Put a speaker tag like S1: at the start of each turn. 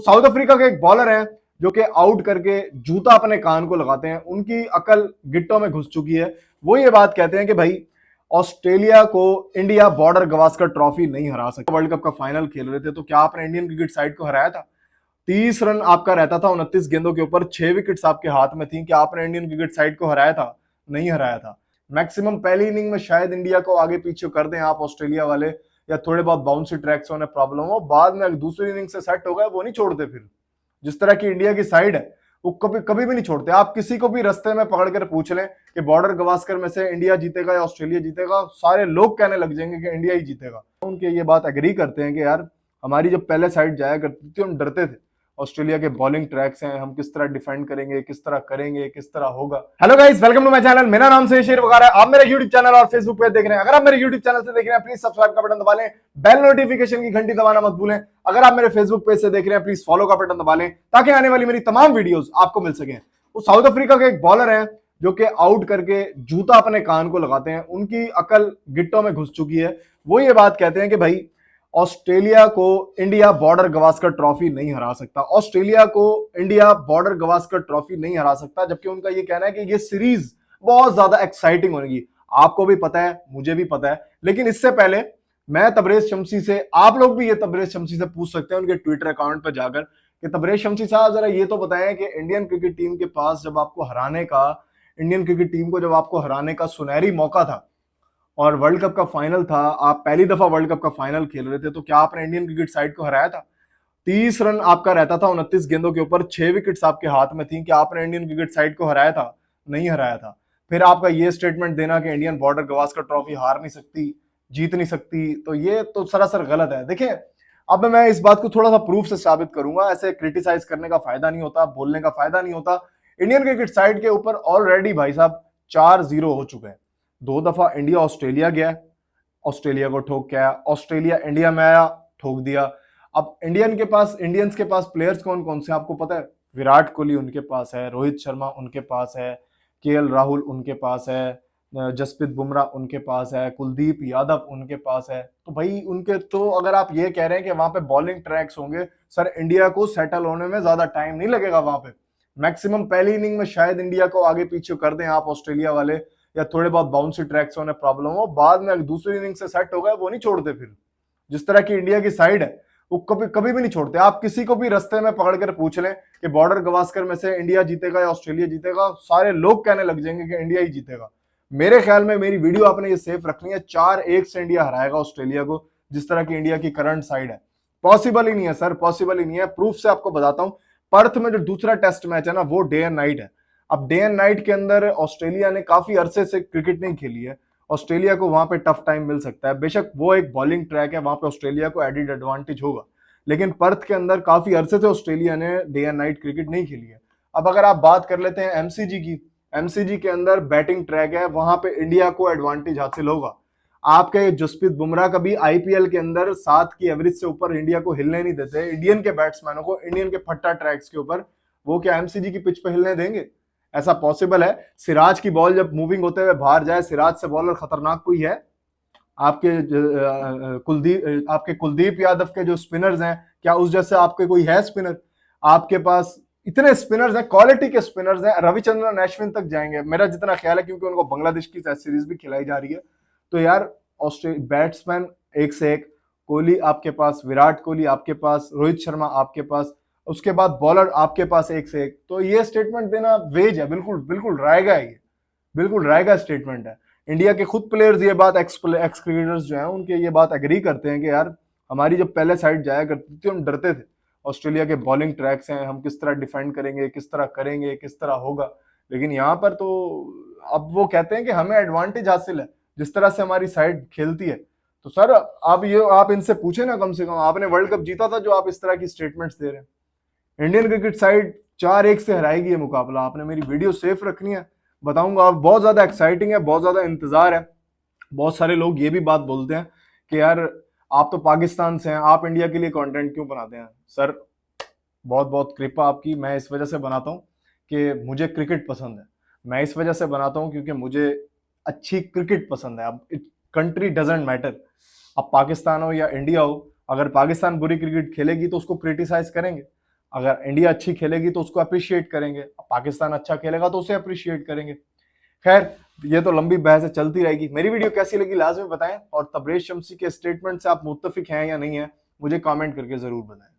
S1: वो south Africa के एक बॉलर हैं जो कि आउट करके जूता अपने कान को लगाते हैं, उनकी अकल गिट्टों में घुस चुकी है। वो ये बात कहते हैं कि भाई ऑस्ट्रेलिया को इंडिया बॉर्डर गवास्कर ट्रॉफी नहीं हरा सकता। वर्ल्ड कप का फाइनल खेल रहे थे तो क्या आपने इंडियन क्रिकेट साइड को हराया था? 30 रन आपका रहता था 29 गेंदों के ऊपर, 6 विकेट्स आपके हाथ में थी। क्या आपने इंडियन क्रिकेट साइड को हराया था? नहीं हराया था। मैक्सिमम पहली इनिंग में शायद इंडिया को आगे पीछे कर दें आप ऑस्ट्रेलिया वाले, या थोड़े बहुत बाउंसी ट्रैक्स होने प्रॉब्लम हो, बाद में दूसरी इनिंग से सेट हो गए वो नहीं छोड़ते। फिर जिस तरह की इंडिया की साइड है वो कभी कभी भी नहीं छोड़ते। आप किसी को भी रास्ते में पकड़ कर पूछ लें कि बॉर्डर गवास्कर में से इंडिया जीतेगा या ऑस्ट्रेलिया जीतेगा, सारे लोग कहने लग जाएंगे कि इंडिया ही जीतेगा। उनके ये बात एग्री करते हैं कि यार हमारी जब पहले साइड जाया करती थी हम डरते थे, ऑस्ट्रेलिया के बॉलिंग ट्रैक्स हैं, हम किस तरह डिफेंड करेंगे, किस तरह करेंगे, किस तरह होगा। Hello guys, welcome to my channel. मेरा नाम से शेर वगार है। आप मेरे यूट्यूब चैनल और फेसबुक पे देख रहे हैं। अगर आप मेरे यूट्यूब चैनल से देख रहे हैं प्लीज सब्सक्राइब का बटन दबा लें, बेल नोटिफिकेशन की घंटी दबाना मत भूलें। अगर आप मेरे फेसबुक पेज से देख रहे हैं प्लीज फॉलो का बटन दबा लें ताकि आने वाली मेरी तमाम वीडियोस आपको मिल सके। वो साउथ अफ्रीका के एक बॉलर हैं जो कि आउट करके जूता अपने कान को लगाते हैं, उनकी अकल गिट्टों में घुस चुकी है। वो ये बात कहते हैं कि भाई ऑस्ट्रेलिया को इंडिया बॉर्डर गवास्कर ट्रॉफी नहीं हरा सकता। ऑस्ट्रेलिया को इंडिया बॉर्डर गवास्कर ट्रॉफी नहीं हरा सकता, जबकि उनका ये कहना है कि ये सीरीज बहुत ज्यादा एक्साइटिंग होगी। आपको भी पता है, मुझे भी पता है, लेकिन इससे पहले मैं तबरेज शमसी से, आप लोग भी ये तबरेज शमसी से पूछ सकते हैं उनके ट्विटर अकाउंट पर जाकर कि तबरेज शमसी साहब जरा ये तो बताएं कि इंडियन क्रिकेट टीम के पास जब आपको हराने का, इंडियन क्रिकेट टीम को जब आपको हराने का सुनहरी मौका था और वर्ल्ड कप का फाइनल था, आप पहली दफा वर्ल्ड कप का फाइनल खेल रहे थे, तो क्या आपने इंडियन क्रिकेट साइड को हराया था? 30 रन आपका रहता था 29 गेंदों के ऊपर, 6 विकेट्स आपके हाथ में थी। क्या आपने इंडियन क्रिकेट साइड को हराया था? नहीं हराया था। फिर आपका ये स्टेटमेंट देना कि इंडियन बॉर्डर गवास्कर ट्रॉफी हार नहीं सकती, जीत नहीं सकती, तो ये तो सरासर गलत है। देखिए, अब मैं इस बात को थोड़ा सा प्रूफ से साबित करूंगा। ऐसे क्रिटिसाइज करने का फायदा नहीं होता, बोलने का फायदा नहीं होता। इंडियन क्रिकेट साइड के ऊपर ऑलरेडी भाई साहब 4-0 हो चुके हैं। 2 दफा इंडिया ऑस्ट्रेलिया गया, ऑस्ट्रेलिया को ठोक के आया, ऑस्ट्रेलिया इंडिया में आया, ठोक दिया। अब इंडियंस के पास प्लेयर्स कौन कौन से आपको पता है? विराट कोहली उनके पास है, रोहित शर्मा उनके पास है, केएल राहुल उनके पास है, जसप्रीत बुमराह उनके पास है, कुलदीप यादव उनके पास है। तो भाई उनके, तो अगर आप ये कह रहे हैं कि वहां पे बॉलिंग ट्रैक्स होंगे, सर इंडिया को सेटल होने में ज्यादा टाइम नहीं लगेगा। वहां पे मैक्सिमम पहली इनिंग में शायद इंडिया को आगे पीछे कर दें आप ऑस्ट्रेलिया वाले, या थोड़े बहुत बाउंसी ट्रैक्स होने प्रॉब्लम हो, बाद में दूसरी इनिंग से सेट हो गए वो नहीं छोड़ते। फिर जिस तरह की इंडिया की साइड है वो कभी कभी भी नहीं छोड़ते। आप किसी को भी रास्ते में पकड़ कर पूछ लें कि बॉर्डर गवास्कर में से इंडिया जीतेगा या ऑस्ट्रेलिया जीतेगा, सारे लोग कहने लग जाएंगे कि इंडिया ही जीतेगा। मेरे ख्याल में मेरी वीडियो आपने ये सेफ रखनी है, 4-1 से इंडिया हराएगा ऑस्ट्रेलिया को, जिस तरह की इंडिया की करंट साइड है। पॉसिबल ही नहीं है सर, पॉसिबल ही नहीं है। प्रूफ से आपको बताता हूं, पर्थ में जो दूसरा टेस्ट मैच है ना, वो डे एंड नाइट है। अब डे एंड नाइट के अंदर ऑस्ट्रेलिया ने काफी अरसे से क्रिकेट नहीं खेली है, ऑस्ट्रेलिया को वहां पे टफ टाइम मिल सकता है। बेशक वो एक बॉलिंग ट्रैक है, वहां पे ऑस्ट्रेलिया को एडिड एडवांटेज होगा, लेकिन पर्थ के अंदर काफी अरसे से ऑस्ट्रेलिया ने डे एंड नाइट क्रिकेट नहीं खेली है। अब अगर आप बात कर लेते हैं एमसीजी की, एमसीजी के अंदर बैटिंग ट्रैक है, वहां पे इंडिया को एडवांटेज हासिल होगा। आपके जसप्रीत बुमराह कभी आईपीएल के अंदर 7 की एवरेज से ऊपर इंडिया को हिलने नहीं देते इंडियन के बैट्समैनों को, इंडियन के फट्टा ट्रैक्स के ऊपर। वो क्या एमसीजी की पिच पे हिलने देंगे? ऐसा पॉसिबल है? सिराज की बॉल जब मूविंग होते हुए बाहर जाए, सिराज से बॉलर खतरनाक कोई है? आपके कुलदीप यादव के जो स्पिनर्स हैं, क्या उस जैसे आपके कोई है स्पिनर? आपके पास इतने स्पिनर्स हैं, क्वालिटी के स्पिनर्स हैं, रविचंद्रन अश्विन तक जाएंगे मेरा जितना ख्याल है, क्योंकि उनको बांग्लादेश की टेस्ट सीरीज भी खिलाई जा रही है। तो यार ऑस्ट्रेलिया बैट्समैन एक से एक, कोहली आपके पास, विराट कोहली आपके पास, रोहित शर्मा आपके पास, उसके बाद बॉलर आपके पास एक से एक। तो ये स्टेटमेंट देना वेज है, बिल्कुल बिल्कुल रायगा है, ये बिल्कुल रायगा स्टेटमेंट है। इंडिया के खुद प्लेयर्स ये बात, एक्स क्रिकेटर्स जो हैं उनके ये बात एग्री करते हैं कि यार हमारी जब पहले साइड जाया करती थी हम डरते थे, ऑस्ट्रेलिया के बॉलिंग ट्रैक्स हैं, हम किस तरह डिफेंड करेंगे, किस तरह करेंगे, किस तरह होगा। लेकिन यहाँ पर तो अब वो कहते हैं कि हमें एडवांटेज हासिल है जिस तरह से हमारी साइड खेलती है। तो सर आप इनसे पूछे ना, कम से कम आपने वर्ल्ड कप जीता था जो आप इस तरह की स्टेटमेंट्स दे रहे हैं। इंडियन क्रिकेट साइड 4-1 से हराएगी ये मुकाबला। आपने मेरी वीडियो सेफ रखनी है, बताऊंगा। आप बहुत ज्यादा एक्साइटिंग है, बहुत ज्यादा इंतजार है। बहुत सारे लोग ये भी बात बोलते हैं कि यार आप तो पाकिस्तान से हैं, आप इंडिया के लिए कंटेंट क्यों बनाते हैं? सर बहुत बहुत कृपा आपकी, मैं इस वजह से बनाता हूँ कि मुझे क्रिकेट पसंद है। मैं इस वजह से बनाता हूँ क्योंकि मुझे अच्छी क्रिकेट पसंद है। अब कंट्री डजेंट मैटर, अब पाकिस्तान हो या इंडिया हो, अगर पाकिस्तान बुरी क्रिकेट खेलेगी तो उसको क्रिटिसाइज करेंगे। अगर इंडिया अच्छी खेलेगी तो उसको अप्रिशिएट करेंगे, पाकिस्तान अच्छा खेलेगा तो उसे अप्रिशिएट करेंगे। खैर, ये तो लंबी बहस चलती रहेगी। मेरी वीडियो कैसी लगी लाजमी बताएं, और तबरेज शम्सी के स्टेटमेंट से आप मुत्तफिक हैं या नहीं है मुझे कमेंट करके जरूर बताएं।